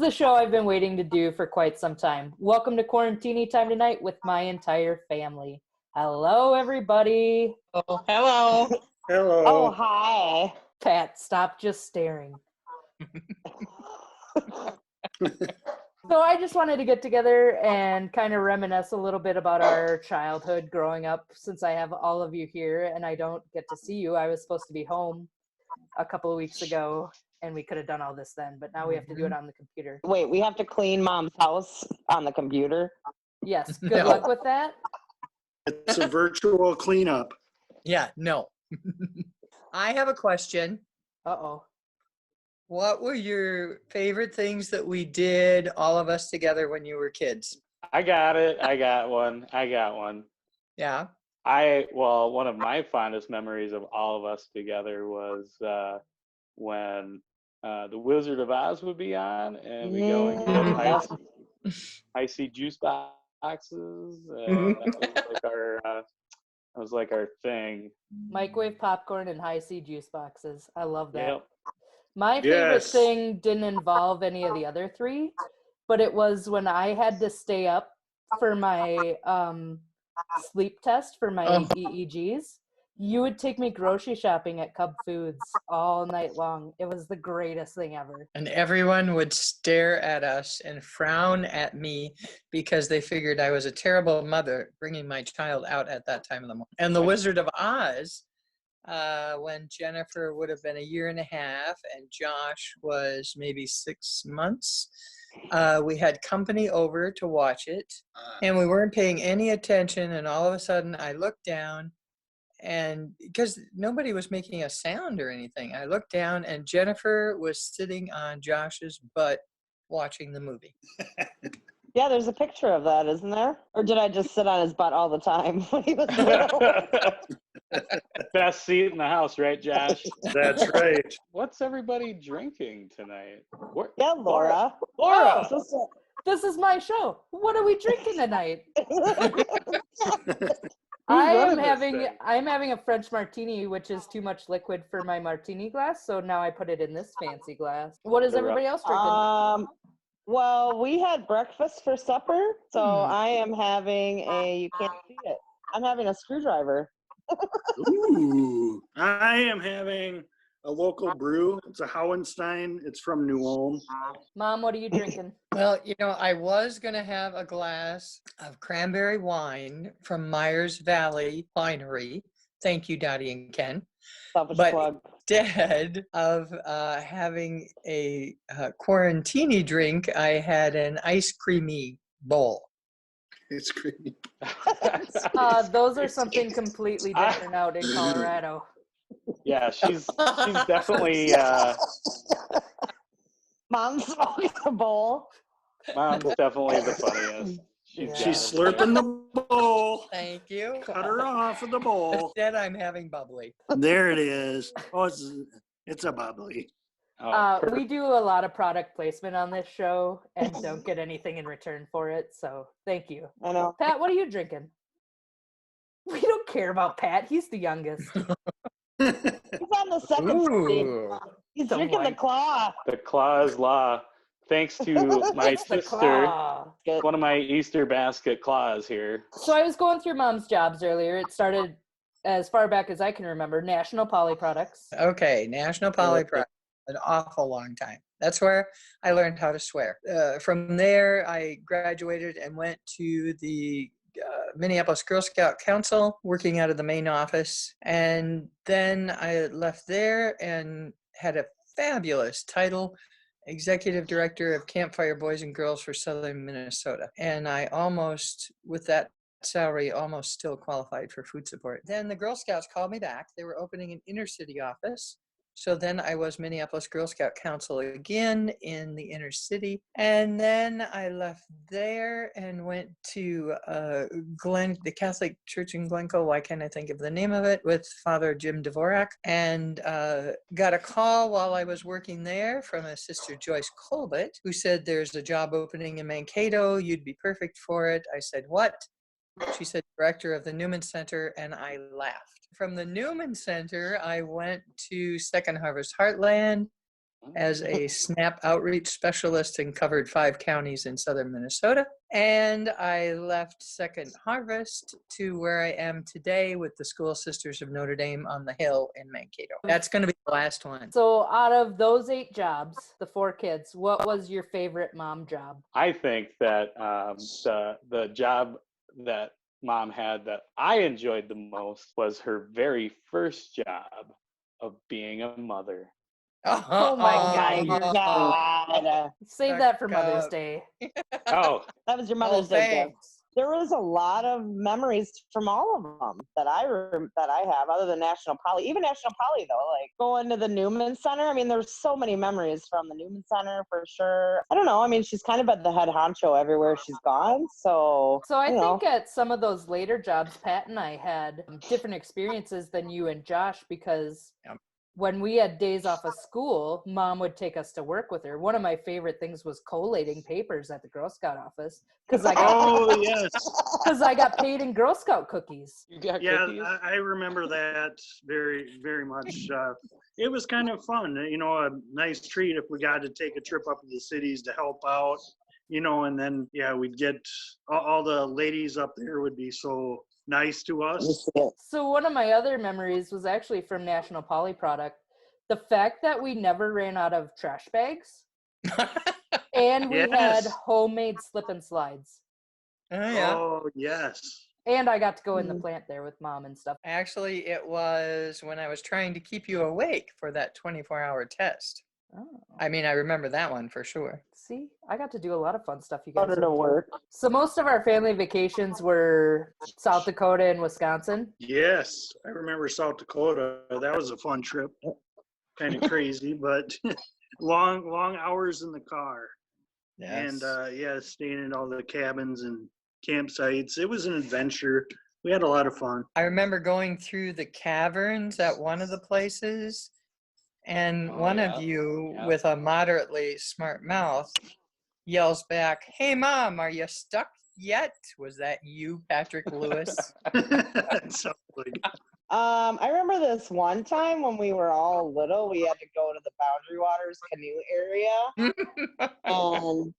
the show I've been waiting to do for quite some time. Welcome to Quarantini Time tonight with my entire family. Hello, everybody. Oh, hello. Hello. Oh, hi. Pat, stop just staring. So I just wanted to get together and kind of reminisce a little bit about our childhood growing up, since I have all of you here and I don't get to see you. I was supposed to be home a couple of weeks ago and we could have done all this then, but now we have to do it on the computer. Wait, we have to clean Mom's house on the computer? Yes, good luck with that. It's a virtual cleanup. Yeah, no. I have a question. Uh-oh. What were your favorite things that we did, all of us together, when you were kids? I got it. I got one. Yeah. One of my fondest memories of all of us together was when the Wizard of Oz would be on, and we go and get icy juice boxes. That was like our thing. Microwave popcorn and high C juice boxes. I love that. Yep. My favorite thing didn't involve any of the other three, but it was when I had to stay up for my sleep test for my EEGs. You would take me grocery shopping at Cub Foods all night long. It was the greatest thing ever. And everyone would stare at us and frown at me because they figured I was a terrible mother bringing my child out at that time of the morning. And the Wizard of Oz, when Jennifer would have been 1.5 years and Josh was maybe 6 months, we had company over to watch it, and we weren't paying any attention, and all of a sudden I looked down, and because nobody was making a sound or anything, I looked down and Jennifer was sitting on Josh's butt watching the movie. Yeah, there's a picture of that, isn't there? Or did I just sit on his butt all the time when he was little? Best seat in the house, right, Josh? That's right. What's everybody drinking tonight? Yeah, Laura. Laura! This is my show. What are we drinking tonight? I'm having a French martini, which is too much liquid for my martini glass, so now I put it in this fancy glass. What is everybody else drinking? Well, we had breakfast for supper, so I am having you can't see it. I'm having a screwdriver. Ooh. I am having a local brew. It's a Hohenstein. It's from New Ulm. Mom, what are you drinking? Well, I was going to have a glass of cranberry wine from Myers Valley Winery. Thank you, Dottie and Ken. Selfish But plug. instead of having a Quarantini drink, I had an ice creamy bowl. It's creamy. Those are something completely different out in Colorado. Yeah, she's definitely Mom smokes a bowl. Mom's definitely the funniest. She's slurping the bowl. Thank you. Cut her off of the bowl. Instead, I'm having bubbly. There it is. Oh, it's a bubbly. We do a lot of product placement on this show and don't get anything in return for it, so thank you. I know. Pat, what are you drinking? We don't care about Pat. He's the youngest. He's on the second screen. He's drinking the Claw. The Claw is law. Thanks to my sister, one of my Easter basket claws here. So I was going through Mom's jobs earlier. It started as far back as I can remember, National Poly Products. Okay, National Poly Products. An awful long time. That's where I learned how to swear. From there, I graduated and went to the Minneapolis Girl Scout Council, working out of the main office. And then I left there and had a fabulous title, Executive Director of Campfire Boys and Girls for Southern Minnesota. And I almost, with that salary, almost still qualified for food support. Then the Girl Scouts called me back. They were opening an inner city office. So then I was Minneapolis Girl Scout Council again in the inner city. And then I left there and went to the Catholic Church in Glencoe. Why can't I think of the name of it? With Father Jim Dvorak. And got a call while I was working there from a Sister Joyce Colbert, who said, there's a job opening in Mankato. You'd be perfect for it. I said, what? She said, director of the Newman Center, and I laughed. From the Newman Center, I went to Second Harvest Heartland, as a SNAP outreach specialist and covered 5 counties in southern Minnesota. And I left Second Harvest to where I am today with the School Sisters of Notre Dame on the Hill in Mankato. That's going to be the last one. So out of those 8 jobs, the 4 kids, what was your favorite mom job? I think that the job that Mom had that I enjoyed the most was her very first job of being a mother. Oh my God. Save that for Mother's Day. Oh, That was your Mother's Day gift. There was a lot of memories from all of them that I have, other than National Poly. Even National Poly, though, like going to the Newman Center. I mean, there's so many memories from the Newman Center for sure. I don't know. I mean, she's kind of at the head honcho everywhere she's gone. So I think at some of those later jobs, Pat and I had different experiences than you and Josh, because when we had days off of school, Mom would take us to work with her. One of my favorite things was collating papers at the Girl Scout office because I got paid in Girl Scout cookies. you got Yeah, cookies? I remember that very, very much. It was kind of fun, a nice treat if we got to take a trip up to the cities to help out, and then, we'd get all the ladies up there would be so nice to us. So one of my other memories was actually from National Poly Product. The fact that we never ran out of trash bags and we had homemade slip and slides. Oh, yes. And I got to go in the plant there with Mom and stuff. Actually, it was when I was trying to keep you awake for that 24-hour test. Oh. I mean, I remember that one for sure. See, I got to do a lot of fun stuff you guys did it work? So most of our family vacations were South Dakota and Wisconsin. Yes, I remember South Dakota. That was a fun trip. Kind of crazy, but long hours in the car. Yes. And staying in all the cabins and campsites. It was an adventure. We had a lot of fun. I remember going through the caverns at one of the places, and one of you with a moderately smart mouth yells back, "Hey, Mom, are you stuck yet?" Was that you, Patrick Lewis? Sounds like I remember this one time when we were all little, we had to go to the Boundary Waters canoe area. And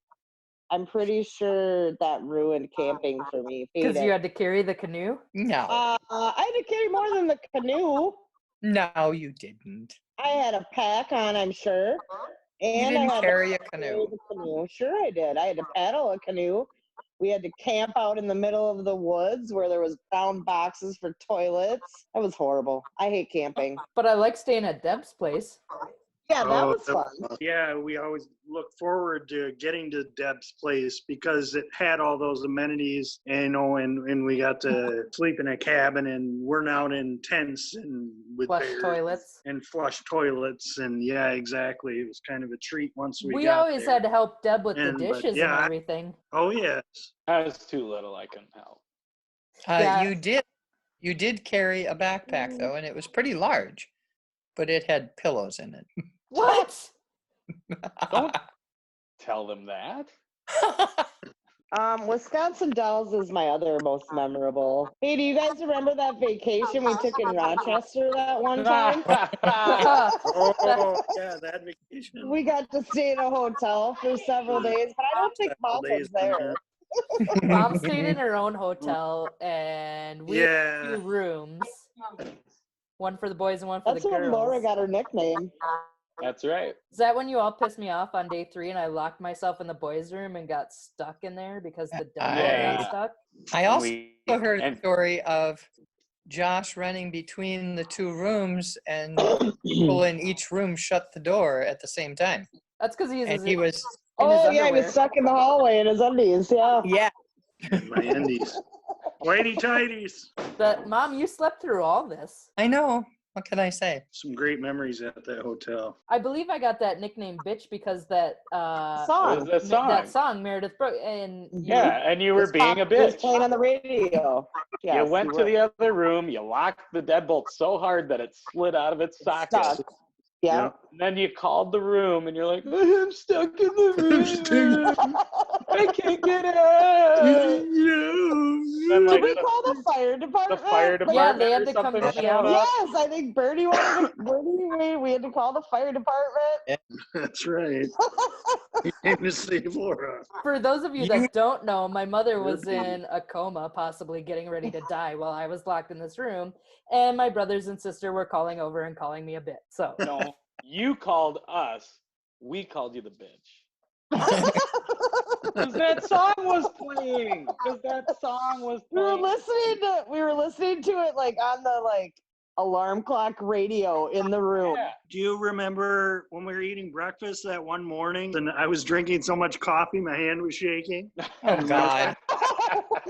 I'm pretty sure that ruined camping for me. Because you had to carry the canoe? No. I had to carry more than the canoe. No, you didn't. I had a pack on, I'm sure. And You didn't I had carry a to canoe. the canoe. Sure I did. I had to paddle a canoe. We had to camp out in the middle of the woods where there was brown boxes for toilets. That was horrible. I hate camping. But I like staying at Deb's place. Yeah, that was fun. Yeah, we always look forward to getting to Deb's place because it had all those amenities, and we got to sleep in a cabin and we're out in tents and with Flush toilets. and flush toilets, and yeah, exactly. It was kind of a treat once we We got always there. had to help Deb with the But, dishes yeah, and everything. Oh yes. I was too little. I couldn't help. Yeah. You did carry a backpack though, and it was pretty large, but it had pillows in it. What? Don't tell them that. Wisconsin Dells is my other most memorable. Hey, do you guys remember that vacation we took in Rochester that one time? Oh yeah, that vacation. We got to stay in a hotel for several days, but I don't think Mom was there. Mom stayed in her own hotel, and we had Yeah. 2 rooms. One for the boys and one for That's the when girls. Laura got her nickname. That's right. Is that when you all pissed me off on day 3 and I locked myself in the boys' room and got stuck in there because the dog got stuck? I also heard a and story of Josh running between the 2 rooms, and people in each room shut the door at the same time. That's because And he was, in his Oh, yeah, he underwear. was stuck in the hallway in his undies. Yeah. yeah. My undies. Whitey tighties. But Mom, you slept through all this. I know. What can I say? Some great memories at that hotel. I believe I got that nickname "bitch" because that Song. What was that song? that song Meredith Brooks and Yeah, and you were This being a pop was bitch. playing on the radio. Yes, You went to the other room, you locked the deadbolt so hard that it slid out of its socket. Stuck. Yeah. And then you called the room and you're like, I'm stuck in the room. I can't get out. Then, Did like, we call the fire department? the fire Like, Yeah, department they had or to come something get me showed out. up? yes, I think Bernie wanted to. We had to call the fire department. That's right. He came to save Laura. For those of you that don't know, my mother was Good baby. in a coma, possibly getting ready to die while I was locked in this room, and my brothers and sister were calling over and calling me a bitch. So No, you called us. We called you the bitch. Because that song was playing. We were listening to it like on the alarm clock radio in the room. Yeah. Do you remember when we were eating breakfast that one morning and I was drinking so much coffee, my hand was shaking? Oh, God.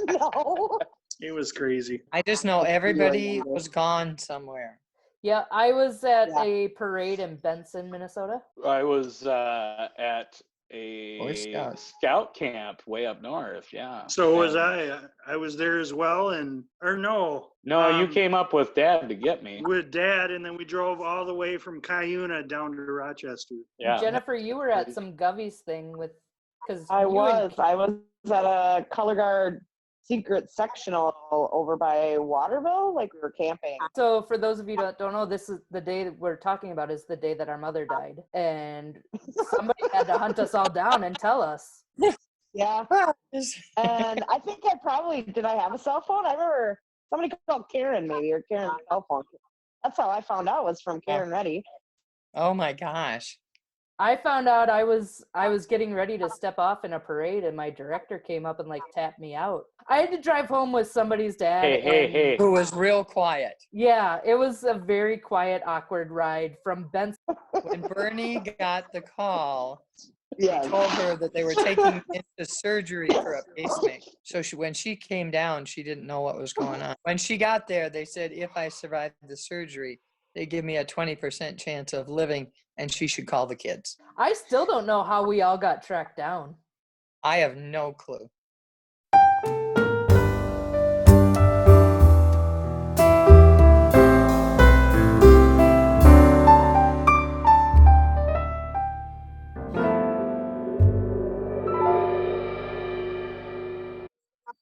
No. It was crazy. I just know everybody was gone somewhere. yeah, I was at Yeah. a parade in Benson, Minnesota. I was at Boy a Scouts. scout camp way up north. Yeah. So was And- I. I was there as well, no, you came up with Dad to get me. with Dad, and then we drove all the way from Cuyuna down to Rochester. Yeah. Jennifer, you were at some Govies thing with, because I was at a color guard secret sectional over by Waterville. Like, we were camping. So for those of you that don't know, this is the day that we're talking about is the day that our mother died, and somebody had to hunt us all down and tell us. Yeah. And I think did I have a cell phone? I remember somebody called Karen, maybe, or Karen's cell phone. That's how I found out, was from Karen Reddy. Oh, my gosh. I found out I was getting ready to step off in a parade, and my director came up and tapped me out. I had to drive home with somebody's dad. Hey. Who was real quiet. Yeah, it was a very quiet, awkward ride from Benson. When Bernie got the call, Yeah. they told her that they were taking into surgery for a pacemaker. So when she came down, she didn't know what was going on. When she got there, they said, if I survived the surgery, they give me a 20% chance of living, and she should call the kids. I still don't know how we all got tracked down. I have no clue.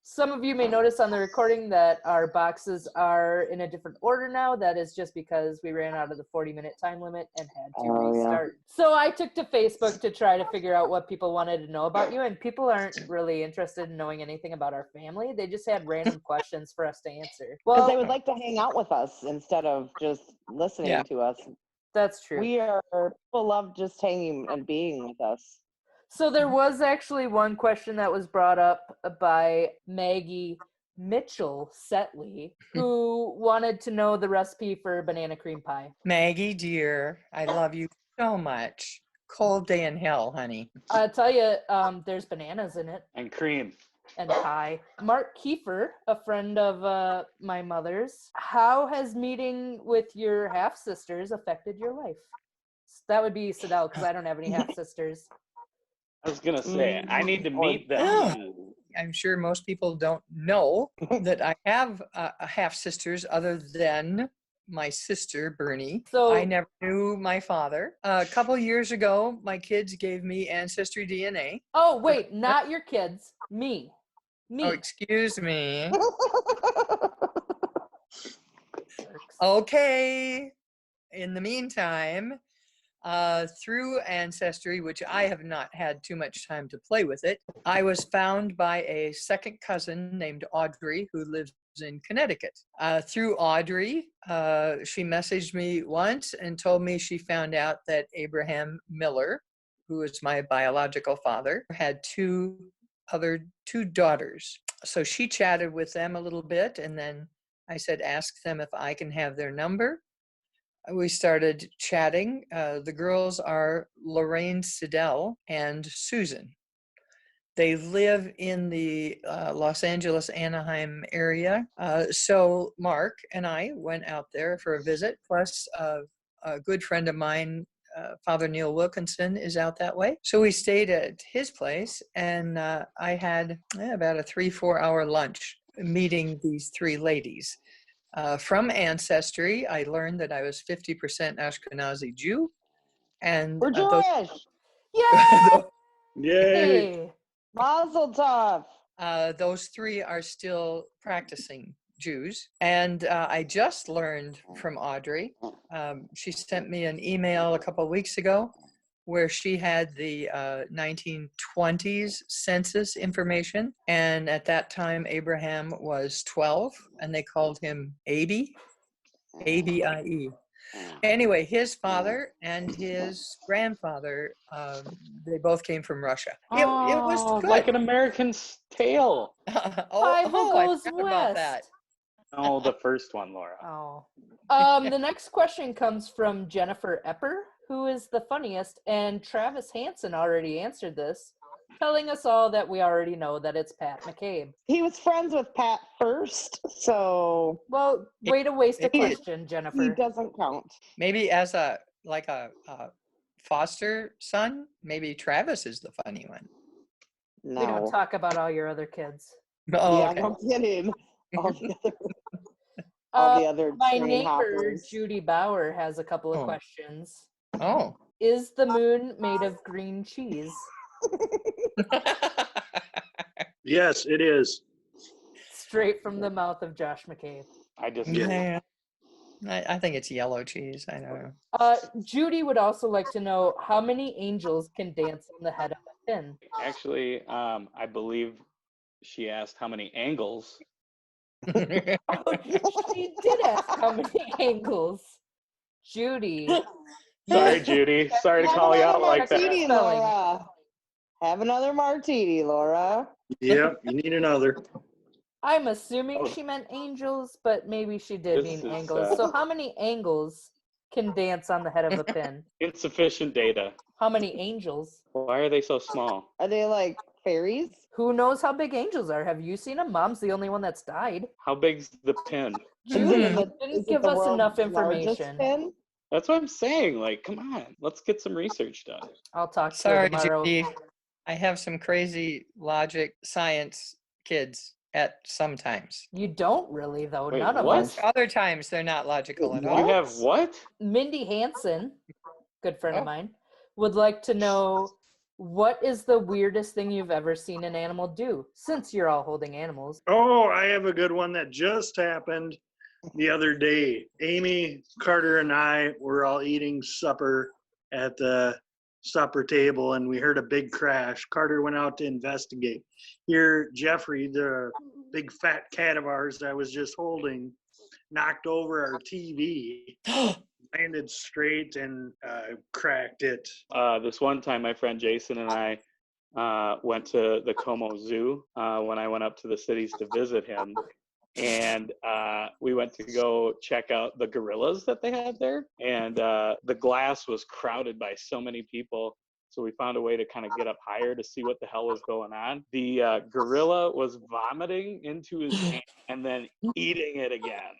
Some of you may notice on the recording that our boxes are in a different order now. That is just because we ran out of the 40-minute time limit and had to restart. So I took to Facebook to try to figure out what people wanted to know about you, and people aren't really interested in knowing anything about our family. They just had random questions for us to answer. Because they would like to hang out with us instead of just listening to us. That's true. People love just hanging and being with us. So there was actually one question that was brought up by Maggie Mitchell Setley, who wanted to know the recipe for banana cream pie. Maggie, dear, I love you so much. Cold day in hell, honey. I tell you, there's bananas in it. And cream. And pie. Mark Kiefer, a friend of my mother's, how has meeting with your half-sisters affected your life? That would be Sydelle, because I don't have any half-sisters. I was going to say, I need to meet them. I'm sure most people don't know that I have half-sisters other than my sister, Bernie. So I never knew my father. A couple years ago, my kids gave me Ancestry DNA. Oh, wait, not your kids. Me. Oh, excuse me. Okay. In the meantime, through Ancestry, which I have not had too much time to play with it, I was found by a second cousin named Audrey who lives in Connecticut. Through Audrey, she messaged me once and told me she found out that Abraham Miller, who is my biological father, had two daughters. So she chatted with them a little bit, and then I said, ask them if I can have their number. We started chatting. The girls are Lorraine Sydelle and Susan. They live in the Los Angeles, Anaheim area. So Mark and I went out there for a visit, plus a good friend of mine, Father Neil Wilkinson, is out that way. So we stayed at his place, and I had about a 3-4 hour lunch meeting these three ladies. From Ancestry, I learned that I was 50% Ashkenazi Jew. And we're Jewish! Yay! Yay! Mazel tov! those three are still practicing Jews. And I just learned from Audrey. She sent me an email a couple of weeks ago where she had the 1920s census information. And at that time, Abraham was 12, and they called him Abi, A-B-I-E. Anyway, his father and his grandfather, they both came from Russia. It was good. Like an American Tale. Five I goes forgot about that. west. No, the first one, Laura. Oh. The next question comes from Jennifer Epper, who is the funniest, and Travis Hansen already answered this, telling us all that we already know that it's Pat McCabe. He was friends with Pat first, so. Well, way to waste a question, Jennifer. He doesn't count. Maybe as a foster son, maybe Travis is the funny one. No. We don't talk about all your other kids. Oh, yeah, okay. no kidding. All the other my train neighbor hoppers. Judy Bauer has a couple of questions. Oh. Is the moon made of green cheese? Yes, it is. Straight from the mouth of Josh McCabe. I just Yeah. I think it's yellow cheese. I don't know. Judy would also like to know how many angels can dance on the head of a pin. Actually, I believe she asked how many angles. She did ask how many angles. Judy. Sorry, Judy. Sorry to call you out like martini, that. Laura. Have another martini, Laura. Yep, you need another. I'm assuming she meant angels, but maybe she did mean angles. So how many angles can dance on the head of a pin? Insufficient data. How many angels? Why are they so small? Are they like fairies? Who knows how big angels are? Have you seen them? Mom's the only one that's died. How big's the pin? Judy Is didn't it give the us enough world's largest information. pin? That's what I'm saying. Like, come on. Let's get some research done. I'll talk to her Sorry, tomorrow. Judy. I have some crazy logic science kids at sometimes. You don't really, though. Wait, None of what? us. Other times they're not logical at You all. have what? Mindy Hansen, good friend of Oh. mine, would like to know, what is the weirdest thing you've ever seen an animal do, since you're all holding animals? Oh, I have a good one that just happened the other day. Amy, Carter, and I were all eating supper at the supper table, and we heard a big crash. Carter went out to investigate. Here, Jeffrey, the big fat cat of ours that I was just holding, knocked over our TV, landed straight, and cracked it. This one time, my friend Jason and I went to the Como Zoo when I went up to the cities to visit him. And we went to go check out the gorillas that they had there. And the glass was crowded by so many people. So we found a way to kind of get up higher to see what the hell was going on. The gorilla was vomiting into his hand and then eating it again.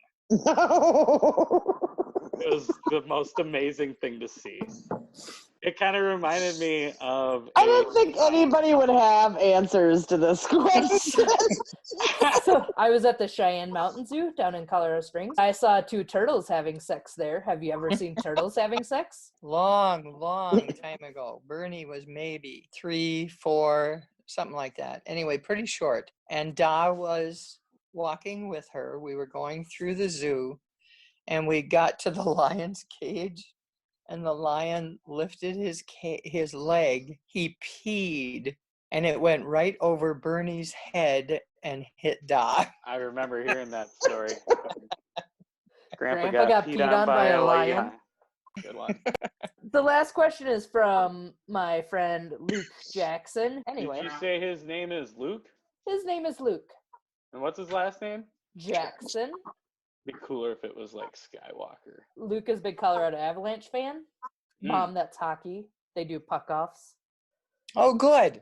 It was the most amazing thing to see. It kind of reminded me of... I don't think anybody would have answers to this question. So I was at the Cheyenne Mountain Zoo down in Colorado Springs. I saw 2 turtles having sex there. Have you ever seen turtles having sex? Long time ago. Bernie was maybe 3, 4, something like that. Anyway, pretty short. And Da was walking with her. We were going through the zoo, and we got to the lion's cage. And the lion lifted his leg. He peed, and it went right over Bernie's head and hit Da. I remember hearing that story. Grandpa got peed on by a lion. Good one. The last question is from my friend Luke Jackson. Anyway, Did you say his name is Luke? His name is Luke And what's his last name? Jackson. Be cooler if it was like Skywalker. Luke is a big Colorado Avalanche fan. Mom, that's hockey. They do puck-offs. Oh, good.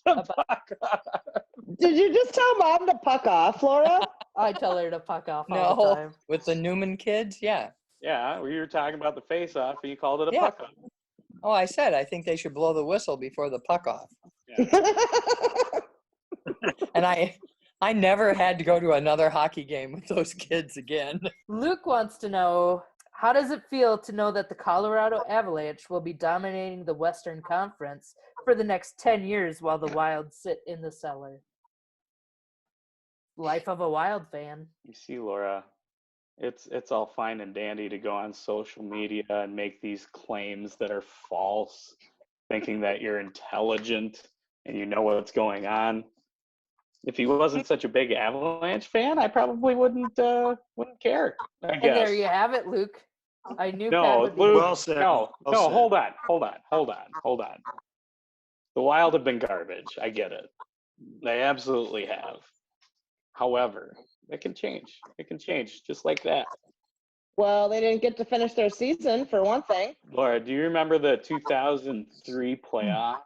Did you just tell Mom to puck off, Laura? I tell her to puck off all the No, time. with the Newman kids, yeah. Yeah, we were talking about the face-off, and you called it a Yeah. puck-off. Oh, I said I think they should blow the whistle before the puck off. Yeah. And I never had to go to another hockey game with those kids again. Luke wants to know, how does it feel to know that the Colorado Avalanche will be dominating the Western Conference for the next 10 years while the Wild sit in the cellar? Life of a Wild fan. You see, Laura, it's all fine and dandy to go on social media and make these claims that are false, thinking that you're intelligent and you know what's going on. If he wasn't such a big Avalanche fan, I probably wouldn't care, I guess. And there you have it, Luke. I knew Pat No, would be Luke, Well said. no, Well said. hold on. The Wild have been garbage. I get it. They absolutely have. However, it can change. It can change just like that. Well, they didn't get to finish their season, for one thing. Laura, do you remember the 2003 playoffs?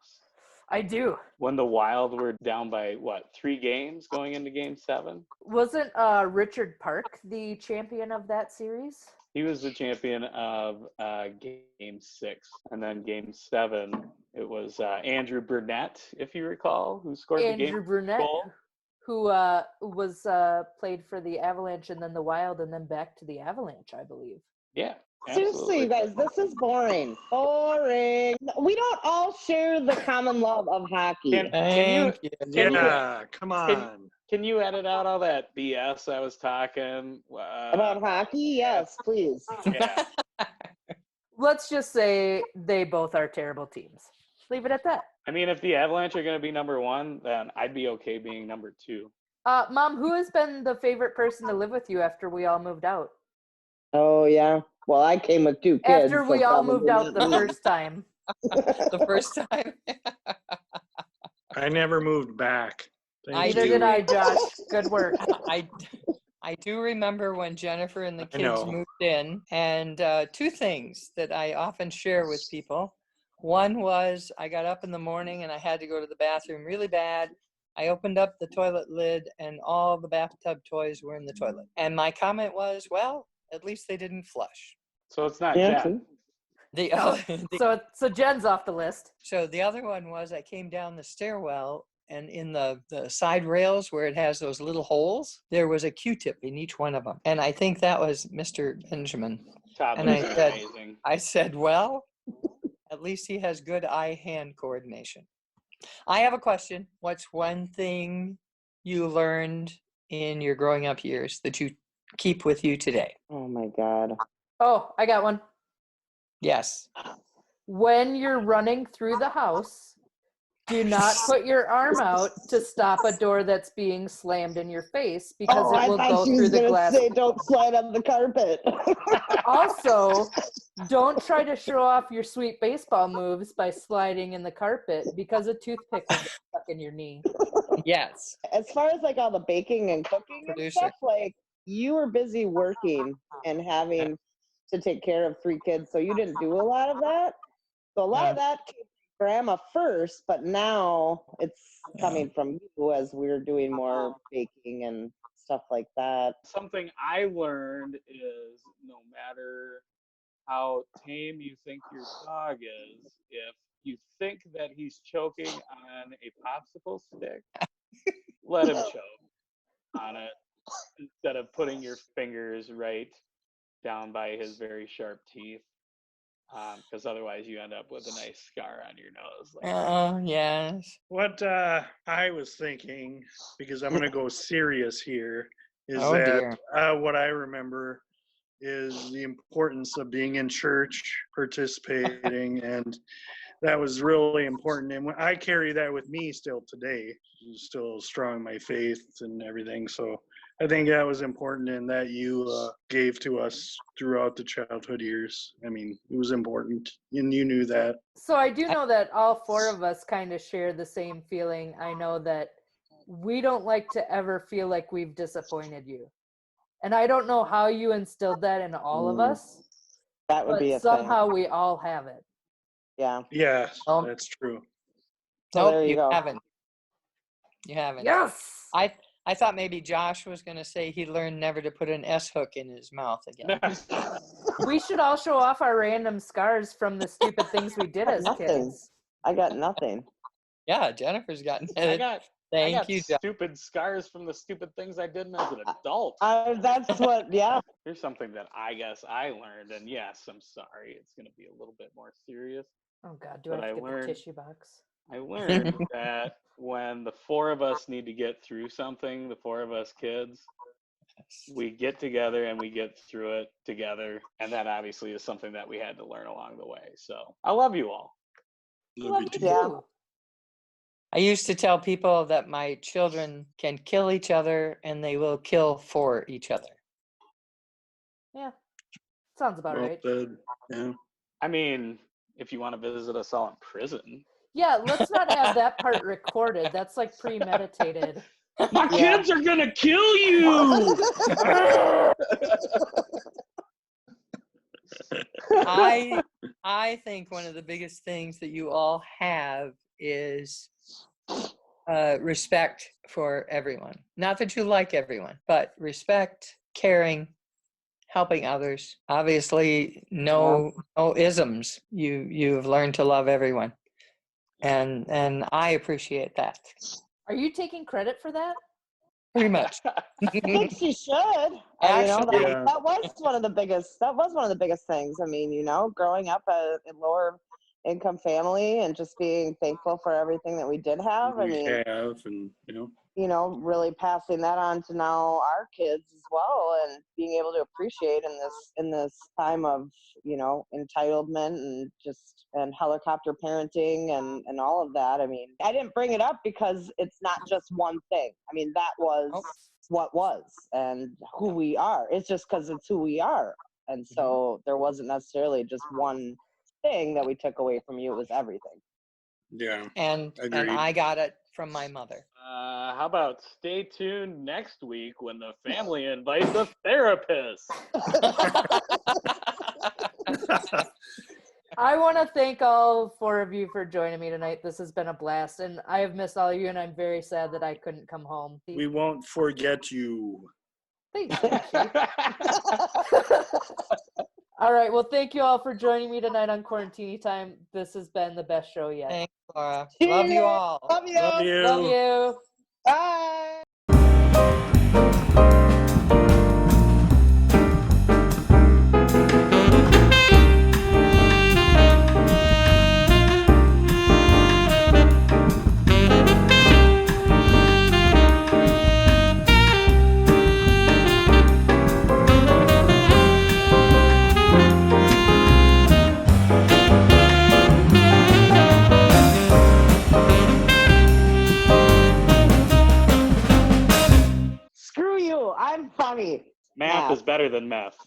I do. When the Wild were down by, 3 games going into Game 7? Wasn't Richard Park the champion of that series? He was the champion of Game 6. And then Game 7, it was Andrew Burnett, if you recall, who scored the game Burnett, goal. who was played for the Avalanche and then the Wild and then back to the Avalanche, I believe. Yeah. Seriously, you Absolutely. guys, this is boring. Boring. We don't all share the common love of hockey. Can you Come on. Can you edit out all that BS I was talking About hockey? Yes, please. Yeah. Let's just say they both are terrible teams. Leave it at that. I mean, if the Avalanche are going to be number 1, then I'd be okay being number 2. Mom, who has been the favorite person to live with you after we all moved out? Oh, yeah. Well, I came with 2 kids. After we all moved out the first time. The first time. I never moved back. Neither did I, Josh. Good work. I do remember when Jennifer and the I kids know. moved in, and 2 things that I often share with people. One was I got up in the morning and I had to go to the bathroom really bad. I opened up the toilet lid and all the bathtub toys were in the toilet. And my comment was, well, at least they didn't flush. So it's not Yeah, Jen. So Jen's off the list. So the other one was I came down the stairwell, and in the side rails where it has those little holes, there was a Q-tip in each one of them. And I think that was Mr. Benjamin. And Amazing. I said, well, at least he has good eye-hand coordination. I have a question. What's one thing you learned in your growing up years that you keep with you today? Oh, my God. Oh, I got one. Yes. When you're running through the house, do not put your arm out to stop a door that's being slammed in your face because it will go through the glass. Say, don't slide on the carpet. Also, don't try to show off your sweet baseball moves by sliding in the carpet because a toothpick will get stuck in your knee. Yes. As far as like all the baking and cooking and Producer. stuff, like you were busy working and having to take care of 3 kids, so you didn't do a lot of that. So a lot of that came from grandma first, but now it's coming from you as we're doing more baking and stuff like that. Something I learned is no matter how tame you think your dog is, if you think that he's choking on a popsicle stick, let him choke on it instead of putting your fingers right down by his very sharp teeth. Because otherwise you end up with a nice scar on your nose. Oh, yes. What I was thinking, because I'm going to go serious here, is dear. what I remember is the importance of being in church, participating, and that was really important. And I carry that with me still today. I'm still strong in my faith and everything. So I think that was important, and that you gave to us throughout the childhood years. I mean, it was important, and you knew that. So I do know that all 4 of us kind of share the same feeling. I know that we don't like to ever feel like we've disappointed you. And I don't know how you instilled that in all of us. That would be a somehow thing. we all have it. Yeah. Yes, Well, that's true. So there Nope, you go. haven't. You haven't. Yes. I thought maybe Josh was going to say he learned never to put an S hook in his mouth again. We should all show off our random scars from the stupid things we did as Nothing. kids. I got nothing. Yeah, Jennifer's gotten I it. got Thank you, Josh. stupid scars from the stupid things I did as an adult. That's what, yeah. Here's something that I guess I learned, and yes, I'm sorry, it's going to be a little bit more serious. Oh God, do I have to get the tissue box? I learned that when the four of us need to get through something, the four of us kids, we get together and we get through it together. And that obviously is something that we had to learn along the way. So I love you all. Love you too. Yeah. I used to tell people that my children can kill each other and they will kill for each other. Yeah, sounds about right. Yeah. I mean, if you want to visit us all in prison. Yeah, let's not have that part recorded. That's like premeditated. My kids are gonna kill you. I think one of the biggest things that you all have is respect for everyone. Not that you like everyone, but respect, caring, helping others. Obviously, no isms. You've learned to love everyone, and I appreciate that. Are you taking credit for that? Pretty much. I think she should. Actually, that was one of the biggest. That was one of the biggest things. I mean, growing up in lower income family and just being thankful for everything that we did have. I mean, really passing that on to now our kids as well, and being able to appreciate in this time of entitlement and helicopter parenting and all of that. I mean, I didn't bring it up because it's not just one thing. I mean, that was what was and who we are. It's just because it's who we are, and so there wasn't necessarily just one thing that we took away from you. It was everything. Yeah. and I got it from my mother. How about stay tuned next week when the family invites a therapist? I want to thank all four of you for joining me tonight. This has been a blast, and I have missed all of you, and I'm very sad that I couldn't come home. We won't forget you. Thanks, Ashley. All right. Well, thank you all for joining me tonight on Quarantini Time. This has been the best show yet. Thanks, Laura. Love you all. Love you. Love you. Love you. Bye. Screw you. I'm funny. Math is better than meth.